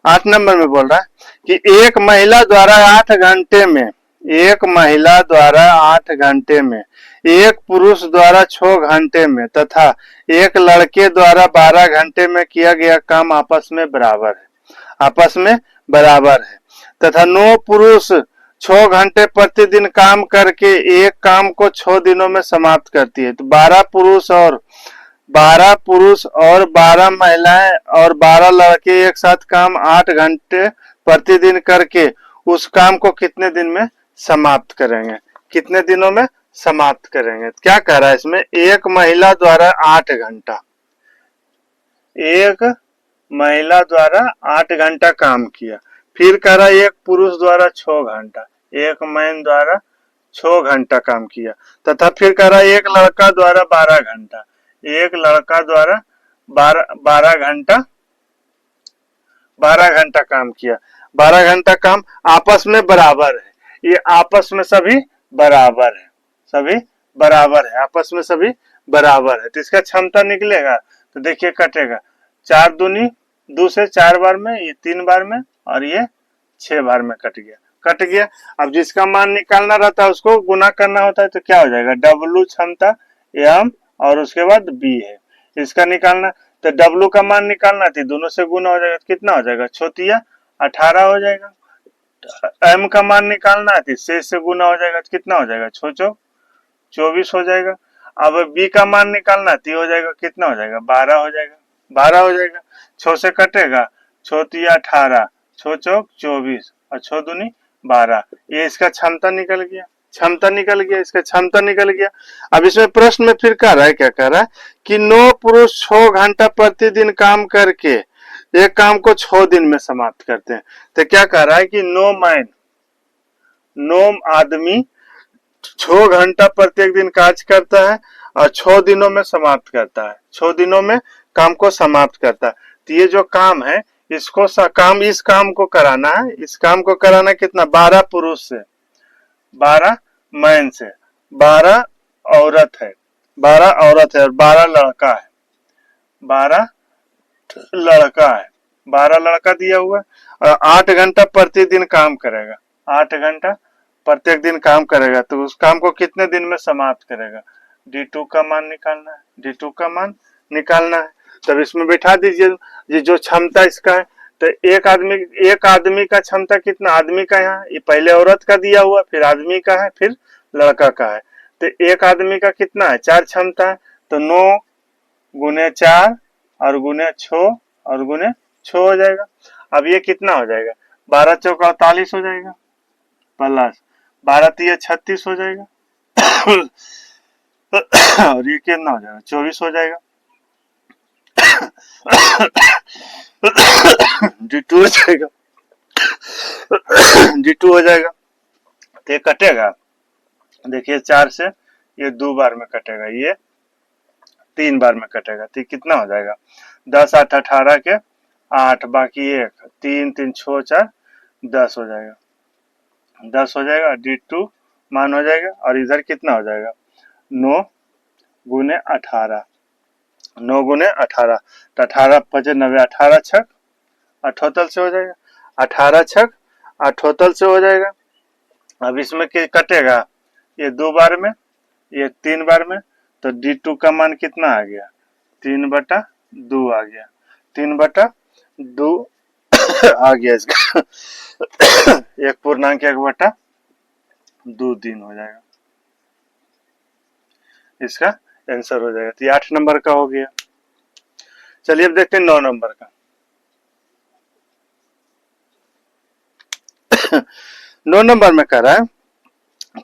8 नंबर में बोल रहा है कि एक महिला द्वारा 8 घंटे में एक पुरुष द्वारा 6 घंटे में तथा एक लड़के द्वारा 12 घंटे में किया गया काम आपस में बराबर है तथा 9 पुरुष 6 घंटे प्रतिदिन काम करके एक काम को 6 दिनों में समाप्त करती है। तो 12 पुरुष और 12 महिलाएं और 12 लड़के एक साथ काम 8 घंटे प्रतिदिन करके उस काम को कितने दिन में समाप्त करेंगे, कितने दिनों में समाप्त करेंगे। क्या कह रहा है इसमें, एक महिला द्वारा 8 घंटा, एक महिला द्वारा 8 घंटा काम किया। फिर कह रहा है एक पुरुष द्वारा 6 घंटा, एक मैन द्वारा 6 घंटा काम किया तथा फिर कह रहा है एक लड़का द्वारा 12 घंटा, एक लड़का द्वारा 12 घंटा काम किया। 12 घंटा काम आपस में बराबर है, ये आपस में सभी बराबर है, आपस में सभी बराबर है। तो इसका क्षमता निकलेगा तो देखिए कटेगा 4 दूनी 2 से 4 बार में, ये 3 बार में और ये 6 बार में कट गया। अब जिसका मान निकालना रहता है उसको गुना करना होता है तो क्या हो जाएगा, W क्षमता M और उसके बाद B है, इसका निकालना। तो W का मान निकालना थी, दोनों से गुना हो जाएगा, कितना हो जाएगा, 6 18 हो जाएगा। M का मान निकालना थी, 6 से गुना हो जाएगा, कितना हो जाएगा, 6 24 हो जाएगा। अब B का मान निकालना थी, हो जाएगा, कितना हो जाएगा, 12 हो जाएगा। 6 से कटेगा, 6 18, 6 24 और 6 दूनी 12, ये इसका क्षमता निकल गया, इसका क्षमता निकल गया। अब इसमें प्रश्न में फिर कह रहा है, क्या कह रहा है कि 9 पुरुष 6 घंटा प्रतिदिन काम करके एक काम को 6 दिन में समाप्त करते हैं। तो क्या कह रहा है कि 9 आदमी 6 घंटा प्रत्येक दिन कार्य करता है और 6 दिनों में समाप्त करता है, 6 दिनों में काम को समाप्त करता है। तो ये जो काम है इस काम को कराना है, इस काम को कराना कितना, 12 पुरुष से, 12 मैन से, 12 औरत है और 12 लड़का है, 12 लड़का दिया हुआ है और 8 घंटा प्रतिदिन काम करेगा, 8 घंटा प्रत्येक दिन काम करेगा। तो उस काम को कितने दिन में समाप्त करेगा, D2 का मान निकालना है। तब इसमें बैठा दीजिए ये जो क्षमता इसका है। तो एक आदमी का क्षमता कितना, आदमी का यहाँ ये पहले औरत का दिया हुआ, फिर आदमी का है, फिर लड़का का है। तो एक आदमी का कितना है, 4 क्षमता है। तो 9 गुने 4 और गुने 6 और गुने 6 हो जाएगा। अब ये कितना हो जाएगा, 12 चौक 48 हो जाएगा, प्लस 12 तिया 36 हो जाएगा और ये कितना हो जाएगा, 24 हो जाएगा। D2 हो जाएगा, D2 हो जाएगा। तो ये कटेगा, देखिए 4 से ये 2 बार में कटेगा, ये 3 बार में कटेगा। तो कितना हो जाएगा, 10 8 18 के 8 बाकी 1 3 3 6 4 10 हो जाएगा, 10 हो जाएगा। D2 मान हो जाएगा और इधर कितना हो जाएगा, 9 गुने 18, 9 गुने 18 तो 18 5 90, 18 छक 78 से हो जाएगा, 18 छक 78 से हो जाएगा। अब इसमें कटेगा ये 2 बार में, ये 3 बार में, तो D2 का मान कितना आ गया, 3/2 आ गया, 3/2 आ गया इसका 1.1/2 दिन हो जाएगा, इसका आंसर हो जाएगा। तो 8 नंबर का हो गया। चलिए अब देखते हैं 9 नंबर का। 9 नंबर में कह रहा है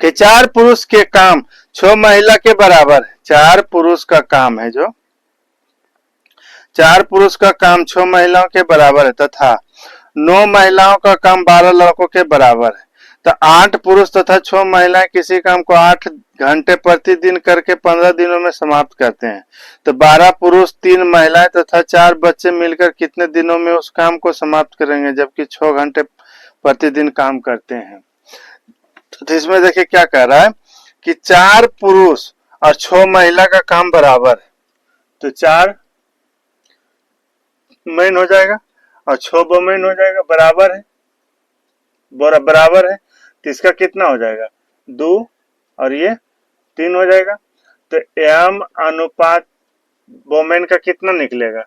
कि 4 पुरुष के काम 6 महिला के बराबर है। 4 पुरुष का काम है, जो 4 पुरुष का काम 6 महिलाओं के बराबर है तथा 9 महिलाओं का काम 12 लड़कों के बराबर है। तो 8 पुरुष तथा 6 महिलाएं किसी काम को 8 घंटे प्रतिदिन करके 15 दिनों में समाप्त करते हैं। तो 12 पुरुष 3 महिलाएं तथा 4 बच्चे मिलकर कितने दिनों में उस काम को समाप्त करेंगे, जबकि 6 घंटे प्रतिदिन काम करते हैं। तो इसमें देखिए क्या कह रहा है कि 4 पुरुष और 6 महिला का काम बराबर है। तो 4 मैन हो जाएगा और 6 वुमेन हो जाएगा, बराबर है। तो इसका कितना हो जाएगा, 2 और ये 3 हो जाएगा। तो m अनुपात बोमेन का कितना निकलेगा,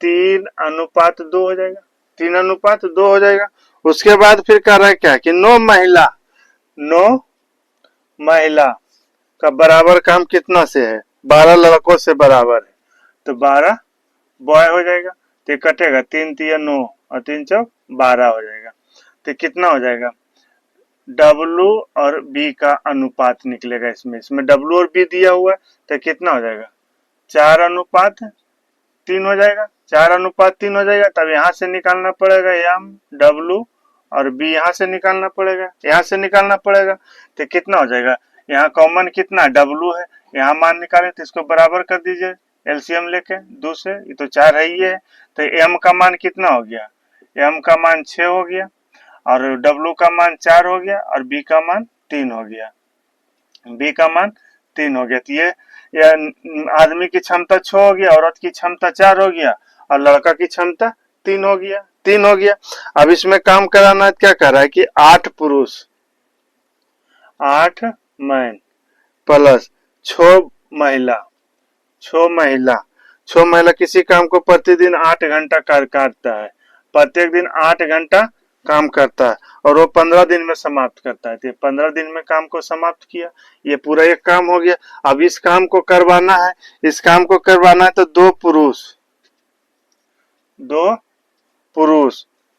3:2 हो जाएगा, 3:2 हो जाएगा। उसके बाद फिर कह रहा है क्या कि 9 महिला का बराबर काम कितना से है, 12 लड़कों से बराबर है, तो 12 बॉय हो जाएगा। तो कटेगा 3 तिया 9 और 3 चौक 12 हो जाएगा। तो कितना हो जाएगा, W और B का अनुपात निकलेगा। इसमें W और B दिया हुआ है, तो कितना हो जाएगा, 4:3 हो जाएगा, 4:3 हो जाएगा। तब यहाँ से निकालना पड़ेगा M W और B यहाँ से निकालना पड़ेगा, यहाँ से निकालना पड़ेगा। तो कितना हो जाएगा, यहाँ कॉमन कितना W है, यहाँ मान निकालें तो इसको बराबर कर दीजिए एलसीएम लेके 2 से, ये तो 4 है ही है। तो M का मान कितना हो गया, M का मान 6 हो गया और W का मान 4 हो गया और B का मान 3 हो गया, B का मान 3 हो गया। तो ये आदमी की क्षमता 6 हो गया, औरत की क्षमता 4 हो गया और लड़का की क्षमता 3 हो गया, 3 हो गया। अब इसमें काम कराना है, क्या कर रहा है कि 8 पुरुष 8 मैन प्लस 6 महिला 6 महिला किसी काम को प्रतिदिन 8 घंटा कार्य करता है, प्रत्येक दिन 8 घंटा काम करता है और वो 15 दिन में समाप्त करता है। तो 15 दिन में काम को समाप्त किया, ये पूरा एक काम हो गया। अब इस काम को करवाना है, इस काम को करवाना है तो 2 पुरुष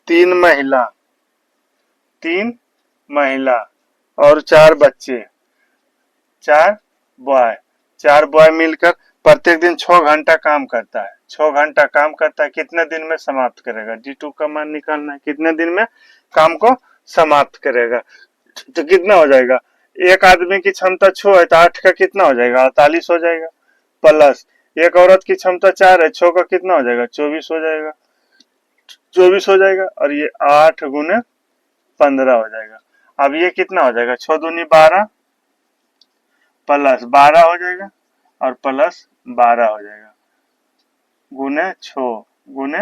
3 महिला और 4 बच्चे 4 बॉय मिलकर प्रत्येक दिन 6 घंटा काम करता है, 6 घंटा काम करता है। कितने दिन में समाप्त करेगा, D2 का मान निकालना है, कितने दिन में काम को समाप्त करेगा। तो कितना हो जाएगा, एक आदमी की क्षमता 6 है तो 8 का कितना हो जाएगा, 48 हो जाएगा, प्लस एक औरत की क्षमता 4 है, 6 का कितना हो जाएगा, 24 हो जाएगा, 24 हो जाएगा। और ये 8 गुने 15 हो जाएगा। अब ये कितना हो जाएगा, 6 दूनी 12 प्लस 12 हो जाएगा और प्लस 12 हो जाएगा, गुने 6 गुने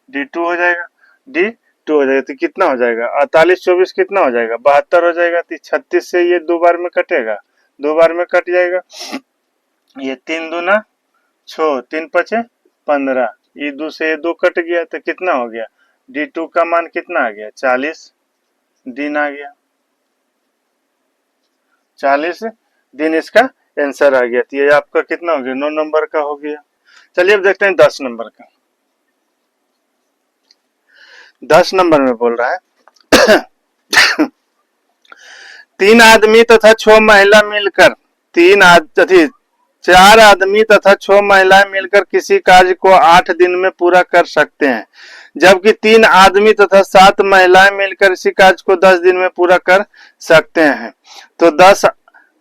D2 हो जाएगा, D2 हो जाएगा। तो कितना हो जाएगा, 48 24 कितना हो जाएगा, 72 हो जाएगा। तो 36 से ये 2 बार में कटेगा, 2 बार में कट जाएगा। ये 3 दूना 6 3 पचे 15, ये 2 से ये 2 कट गया। तो कितना हो गया, D2 का मान कितना आ गया, 40 दिन आ गया, 40 दिन इसका आंसर आ गया। तो ये आपका कितना हो गया, 9 नंबर का हो गया। चलिए अब देखते हैं 10 नंबर का। 10 नंबर में बोल रहा है 3 आदमी तथा 6 महिला मिलकर 4 आदमी तथा 6 महिलाएं मिलकर किसी कार्य को 8 दिन में पूरा कर सकते हैं, जबकि 3 आदमी तथा 7 महिलाएं मिलकर इसी कार्य को 10 दिन में पूरा कर सकते हैं। तो 10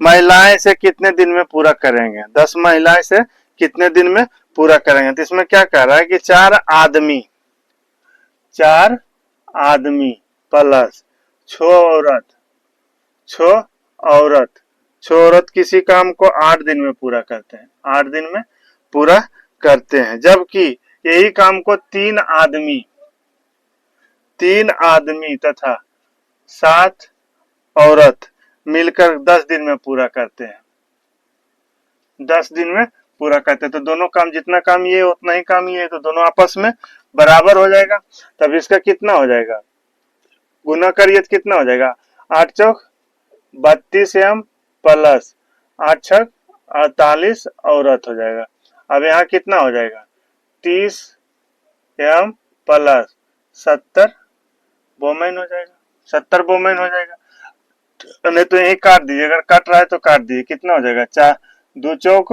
महिलाएं से कितने दिन में पूरा करेंगे, 10 महिलाएं से कितने दिन में पूरा करेंगे। तो इसमें क्या कह रहा है कि 4 आदमी प्लस 6 औरत किसी काम को 8 दिन में पूरा करते हैं, 8 दिन में पूरा करते हैं, जबकि यही काम को 3 आदमी तथा 7 औरत मिलकर 10 दिन में पूरा करते हैं, 10 दिन में पूरा करते हैं। तो दोनों काम, जितना काम ये उतना ही काम ये है, तो दोनों आपस में बराबर हो जाएगा। तब इसका कितना हो जाएगा, गुना करिए तो कितना हो जाएगा, 8 चौक 32 M प्लस 8 छक 48 औरत हो जाएगा। अब यहाँ कितना हो जाएगा, 30 M प्लस 70 वोमेन हो जाएगा, 70 वोमेन हो जाएगा। नहीं तो यही काट दीजिए, अगर कट रहा है तो काट दीजिए। कितना हो जाएगा, 4 2 चौक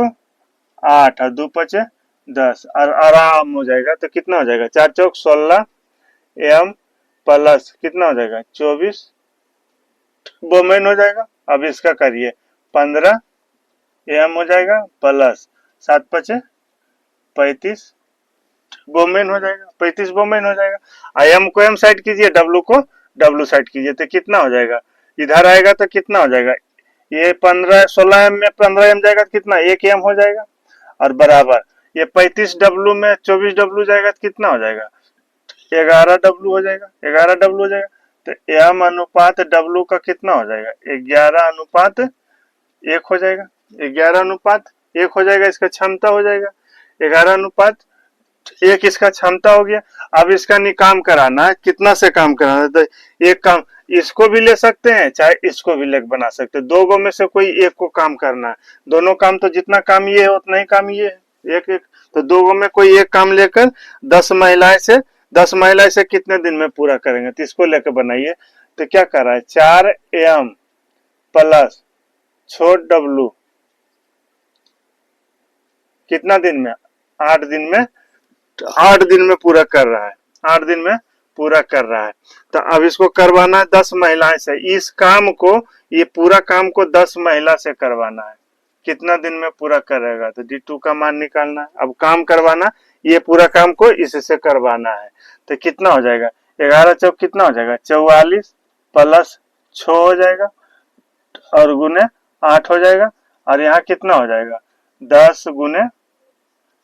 8 और 2 पचे 10 और आराम हो जाएगा। तो कितना हो जाएगा, 4 चौक 16 M प्लस कितना हो जाएगा, 24 वोमेन हो जाएगा। अब इसका करिए 15 M हो जाएगा प्लस 7 पचे 35 वोमेन हो जाएगा, 35 वोमेन हो जाएगा। M को M साइड कीजिए, W को W साइड कीजिए, तो कितना हो जाएगा, इधर आएगा तो कितना हो जाएगा, ये 16 M में 15 M जाएगा तो कितना, 1 M हो जाएगा और बराबर ये 35 W में 24 W जाएगा तो कितना हो जाएगा, 11 W हो जाएगा, 11 W हो जाएगा। तो M अनुपात W का कितना हो जाएगा, 11:1 हो जाएगा। 11:1 हो जाएगा, इसका क्षमता हो जाएगा 11:1 इसका क्षमता हो गया। अब इसका काम कराना है, कितना से काम कराना है, तो एक काम इसको भी ले सकते हैं चाहे इसको भी लेकर बना सकते हैं, दो गो में से कोई एक को काम करना है। दोनों काम तो जितना काम ये है उतना ही काम ये है, एक एक, तो दो गो में कोई एक काम लेकर 10 महिलाएं से कितने दिन में पूरा करेंगे, तो इसको लेकर बनाइए। तो क्या कर रहा है, 4m प्लस छोट w कितना दिन में, 8 दिन में पूरा कर रहा है, 8 दिन में पूरा कर रहा है। तो अब इसको करवाना है 10 महिलाएं से, इस काम को, ये पूरा काम को 10 महिला से करवाना है, कितना दिन में पूरा करेगा, तो D2 का मान निकालना है। अब काम करवाना, ये पूरा काम को इससे करवाना है, तो कितना हो जाएगा, 11 चौक कितना हो जाएगा, 44 प्लस 6 हो जाएगा और गुने 8 हो जाएगा, और यहाँ कितना हो जाएगा, 10 गुने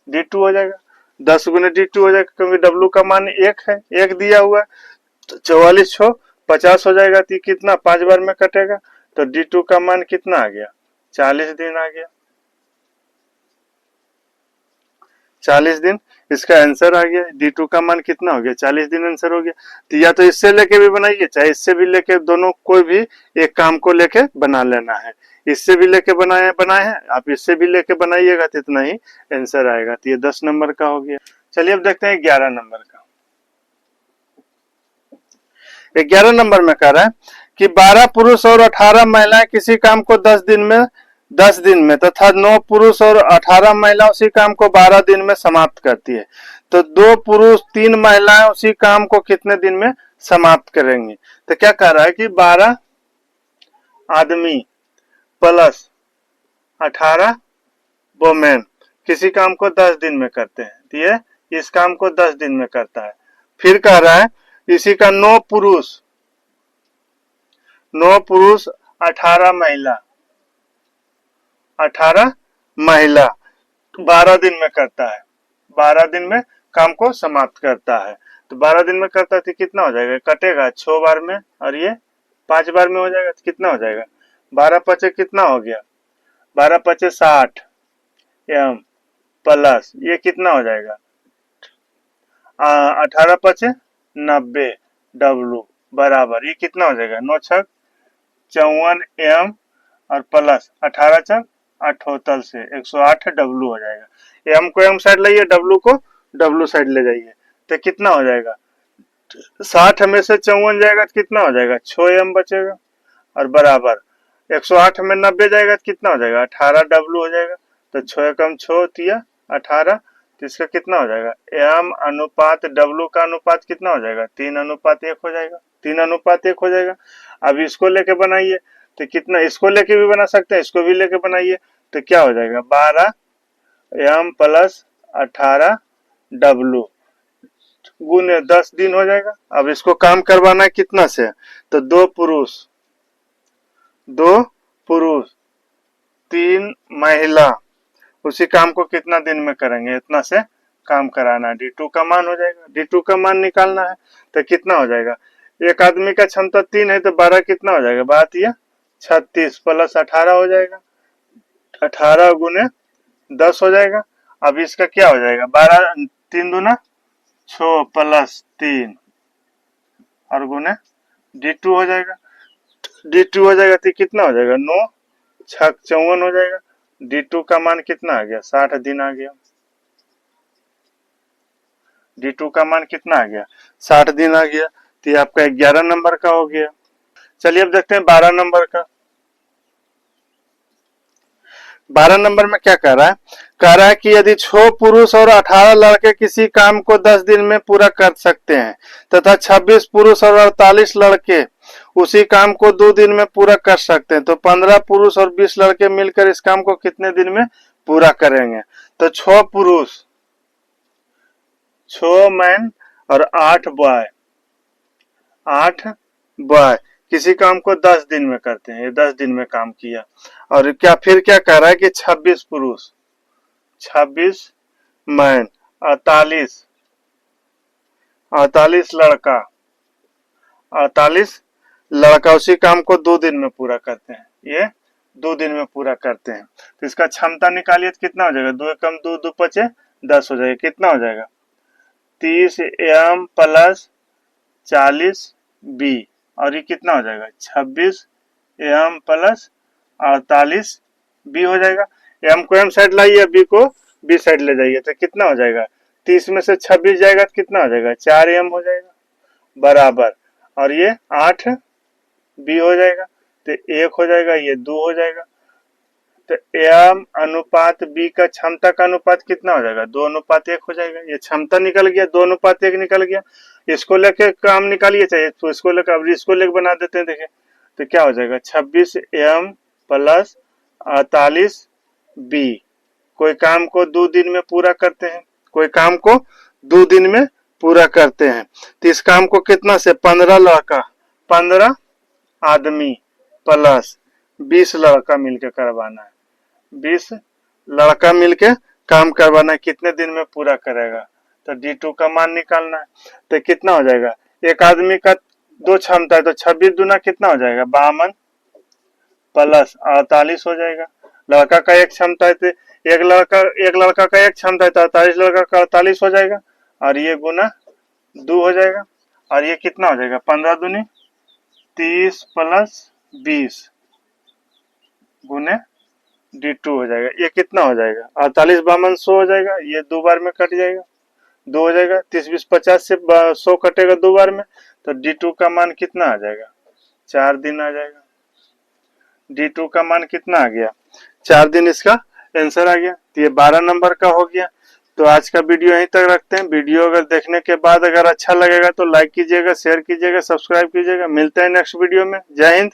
D2 हो जाएगा, 10 गुने D2 हो जाएगा, क्योंकि W का मान 1 है, 1 दिया हुआ है, तो 44 6 50 हो जाएगा, तो कितना 5 बार में कटेगा, तो D2 का मान कितना आ गया, 40 दिन आ गया, 40 दिन इसका आंसर आ गया। D2 का मान कितना हो गया, 40 दिन आंसर हो गया। तो या तो इससे लेके भी बनाइए, चाहे इससे भी लेके, दोनों कोई भी एक काम को लेके बना लेना है, इससे भी लेके बनाए हैं, आप इससे भी लेके बनाइएगा तो इतना ही आंसर आएगा। तो ये 10 नंबर का हो गया। चलिए अब देखते हैं 11 नंबर का। 11 नंबर में कह रहा है कि 12 पुरुष और 18 महिलाएं किसी काम को 10 दिन में तथा 9 पुरुष और 18 महिला उसी काम को 12 दिन में समाप्त करती है, तो 2 पुरुष 3 महिलाएं उसी काम को कितने दिन में समाप्त करेंगी। तो क्या कह रहा है कि 12 आदमी प्लस 18 वोमेन किसी काम को 10 दिन में करते हैं, तो ये इस काम को 10 दिन में करता है। फिर कह रहा है इसी का 9 पुरुष 18 महिला 12 दिन में करता है, 12 दिन में काम को समाप्त करता है। तो 12 दिन में करता है तो कितना हो जाएगा, कटेगा 6 बार में और ये 5 बार में हो जाएगा, तो कितना हो जाएगा, 12 पचे कितना हो गया, 12 पचे 60 m प्लस ये कितना हो जाएगा, 18 पचे 90 W बराबर ये कितना हो जाएगा, 9 छक 54 m और प्लस 18 छक 78 से 108 W हो जाएगा। m को m साइड लाइए, W को W साइड ले जाइए, तो कितना हो जाएगा, 60 में से 54 जाएगा तो कितना हो जाएगा, 6 m बचेगा और बराबर 108 में 90 जाएगा तो कितना हो जाएगा, 18 W हो जाएगा। तो 6 कम 6 होती है 18, तो इसका कितना हो जाएगा, m अनुपात W का अनुपात कितना हो जाएगा, 3:1 हो जाएगा, 3:1 हो जाएगा। अब इसको लेके बनाइए तो कितना, इसको लेके भी बना सकते हैं, इसको भी लेके बनाइए, तो क्या हो जाएगा, 12 m प्लस 18 W गुने 10 दिन हो जाएगा। अब इसको काम करवाना है कितना से, तो 2 पुरुष 3 महिला उसी काम को कितना दिन में करेंगे, इतना से काम कराना है। D2 का मान हो जाएगा, D2 का मान निकालना है, तो कितना हो जाएगा, एक आदमी का क्षमता 3 है तो 12 कितना हो जाएगा, बात यह 36 प्लस 18 हो जाएगा, 18 गुने 10 हो जाएगा। अब इसका क्या हो जाएगा, 12 3 दूना 6 प्लस 3 और गुने D2 हो जाएगा, D2 हो जाएगा तो कितना हो जाएगा, 9 छक 54 हो जाएगा। D2 का मान कितना आ गया, 60 दिन आ गया, D2 का मान कितना आ गया, 60 दिन आ गया। तो ये आपका 11 नंबर का हो गया। चलिए अब देखते हैं 12 नंबर का। 12 नंबर में क्या कह रहा है कि यदि 6 पुरुष और 18 लड़के किसी काम को 10 दिन में पूरा कर सकते हैं तथा 26 पुरुष और 48 लड़के उसी काम को 2 दिन में पूरा कर सकते हैं, तो 15 पुरुष और 20 लड़के मिलकर इस काम को कितने दिन में पूरा करेंगे। तो 6 पुरुष 6 मैन और 8 बॉय किसी काम को 10 दिन में करते हैं, ये 10 दिन में काम किया। और क्या फिर क्या कह रहा है कि 26 पुरुष 26 मैन 48 लड़का उसी काम को 2 दिन में पूरा करते हैं, ये 2 दिन में पूरा करते हैं। तो इसका क्षमता निकालिए तो कितना हो जाएगा, 2 एकम 2, 2 पचे 10 हो जाएगा। कितना हो जाएगा, 30 एम प्लस 40 बी, और ये कितना हो जाएगा, 26 एम प्लस 48 बी हो जाएगा। एम को एम साइड लाइए, बी को बी साइड ले जाइए, तो कितना हो जाएगा, 30 में से 26 जाएगा तो कितना हो जाएगा, 4 एम हो जाएगा बराबर, और ये 8 बी हो जाएगा, तो 1 हो जाएगा, ये 2 हो जाएगा। तो एम अनुपात बी का क्षमता का अनुपात कितना हो जाएगा, 2:1 हो जाएगा। ये क्षमता निकल गया, 2:1 निकल गया। इसको लेके काम निकालिए चाहिए, तो इसको लेकर अब इसको लेकर बना देते हैं। देखिए तो क्या हो जाएगा, 26 एम प्लस 48 बी। कोई काम को 2 दिन में पूरा करते हैं, कोई काम को 2 दिन में पूरा करते हैं। तो इस काम को कितना से, 15 लड़का 15 आदमी प्लस 20 लड़का मिलकर करवाना है। 20 लड़का मिलके काम करवाना है, कितने दिन में पूरा करेगा, तो D2 का मान निकालना है। तो कितना हो जाएगा, एक आदमी का 2 क्षमता है, तो 26 दूना कितना हो जाएगा, 52 प्लस 48 हो जाएगा। लड़का का एक क्षमता है, तो एक लड़का का एक क्षमता है, तो 48 लड़का का 48 हो जाएगा, और ये गुना 2 हो जाएगा, और ये कितना हो जाएगा, 15 दूनी 30 प्लस 20 गुने D2 हो जाएगा। ये कितना हो जाएगा, 48 52 100 हो जाएगा, ये 2 बार में कट जाएगा, 2 हो जाएगा। 30 20 50 से 100 कटेगा 2 बार में, तो D2 का मान कितना आ जाएगा, 4 दिन आ जाएगा। D2 का मान कितना आ गया, 4 दिन, इसका आंसर आ गया। तो ये 12 नंबर का हो गया। तो आज का वीडियो यहीं तक रखते हैं। वीडियो अगर देखने के बाद अगर अच्छा लगेगा तो लाइक कीजिएगा, शेयर कीजिएगा, सब्सक्राइब कीजिएगा। मिलते हैं नेक्स्ट वीडियो में। जय हिंद।